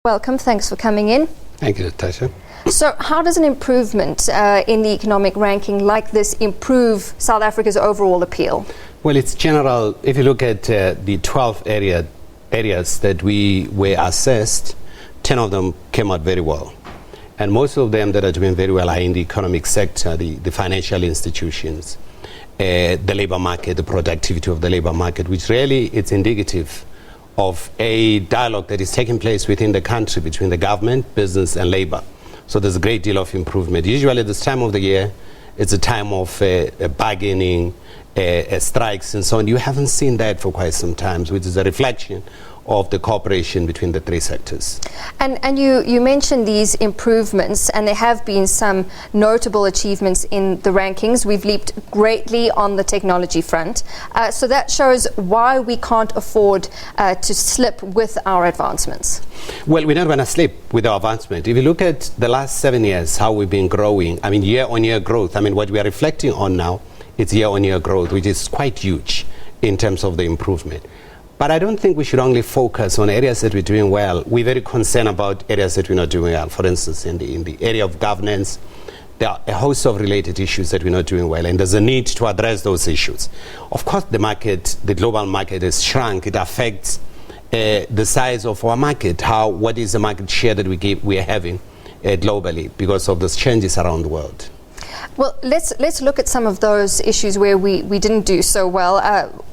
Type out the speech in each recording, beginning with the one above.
Welcome, thanks for coming in. Thank you, Natasha. So how does an improvement in the economic ranking like this improve South Africa's overall appeal? Well, it's general. If you look at the 12 areas that we were assessed, 10 of them came out very well. And most of them that are doing very well are in the economic sector, the financial institutions, the labor market, the productivity of the labor market, which really it's indicative of a dialogue that is taking place within the country between the government, business and labor. So there's a great deal of improvement. Usually this time of the year, it's a time of bargaining, strikes and so on. You haven't seen that for quite some time, which is a reflection of the cooperation between the three sectors. And you mentioned these improvements, and there have been some notable achievements in the rankings. We've leaped greatly on the technology front. So that shows why we can't afford to slip with our advancements. Well, we're not going to slip with our advancement. If you look at the last 7 years, how we've been growing, I mean, year-on-year growth, I mean, what we are reflecting on now, it's year-on-year growth, which is quite huge in terms of the improvement. But I don't think we should only focus on areas that we're doing well. We're very concerned about areas that we're not doing well. For instance, in the area of governance, there are a host of related issues that we're not doing well, and there's a need to address those issues. Of course, the market, the global market has shrunk. It affects the size of our market. What is the market share that we are having globally because of those changes around the world? Well, let's look at some of those issues where we didn't do so well.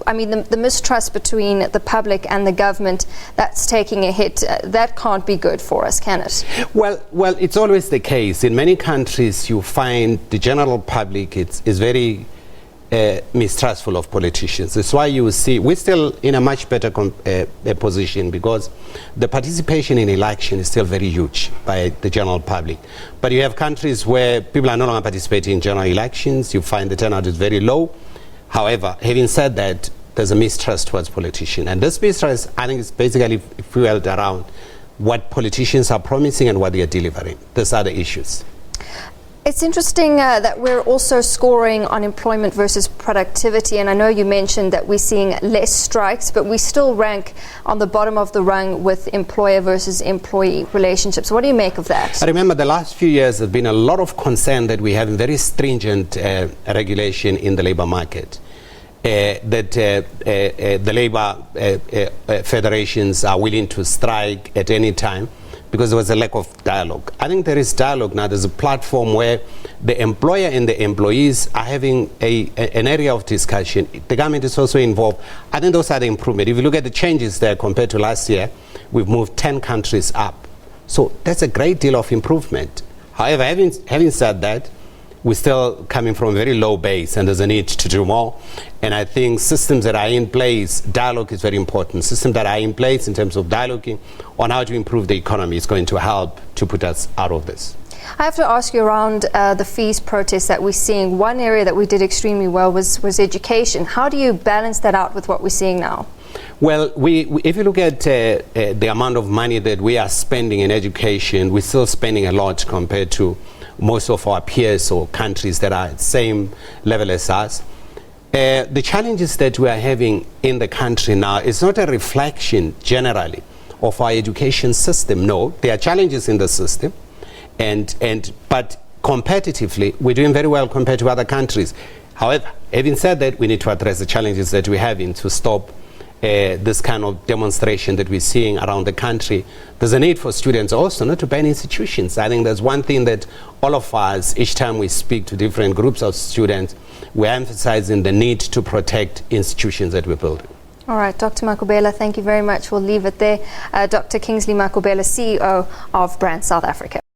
I mean, the mistrust between the public and the government, that's taking a hit. That can't be good for us, can it? Well, it's always the case. In many countries, you find the general public is very mistrustful of politicians. That's why you see we're still in a much better position, because the participation in election is still very huge by the general public. But you have countries where people are no longer participating in general elections. You find the turnout is very low. However, having said that, there's a mistrust towards politicians. And this mistrust, I think, is basically fueled around what politicians are promising and what they are delivering. Those are the issues. It's interesting that we're also scoring on employment versus productivity, and I know you mentioned that we're seeing less strikes, but we still rank on the bottom of the rung with employer versus employee relationships. What do you make of that? I remember the last few years there's been a lot of concern that we have very stringent regulation in the labor market, that the labor federations are willing to strike at any time, because there was a lack of dialogue. I think there is dialogue now. There's a platform where the employer and the employees are having an area of discussion. The government is also involved. I think those are the improvements. If you look at the changes there compared to last year, we've moved 10 countries up. So that's a great deal of improvement. However, having said that, we're still coming from a very low base, and there's a need to do more. And I think systems that are in place, dialogue is very important. Systems that are in place in terms of dialoguing on how to improve the economy is going to help to put us out of this. I have to ask you around the fees protests that we're seeing. One area that we did extremely well was education. How do you balance that out with what we're seeing now? Well, if you look at the amount of money that we are spending in education, we're still spending a lot compared to most of our peers or countries that are at the same level as us. The challenges that we are having in the country now is not a reflection generally of our education system. No, there are challenges in the system, but competitively we're doing very well compared to other countries. However, having said that, we need to address the challenges that we're having to stop this kind of demonstration that we're seeing around the country. There's a need for students also not to ban institutions. I think there's one thing that all of us, each time we speak to different groups of students, we're emphasizing the need to protect institutions that we're building. All right, Dr. Makubela, thank you very much. We'll leave it there. Dr. Kingsley Makubela, CEO of Brand South Africa.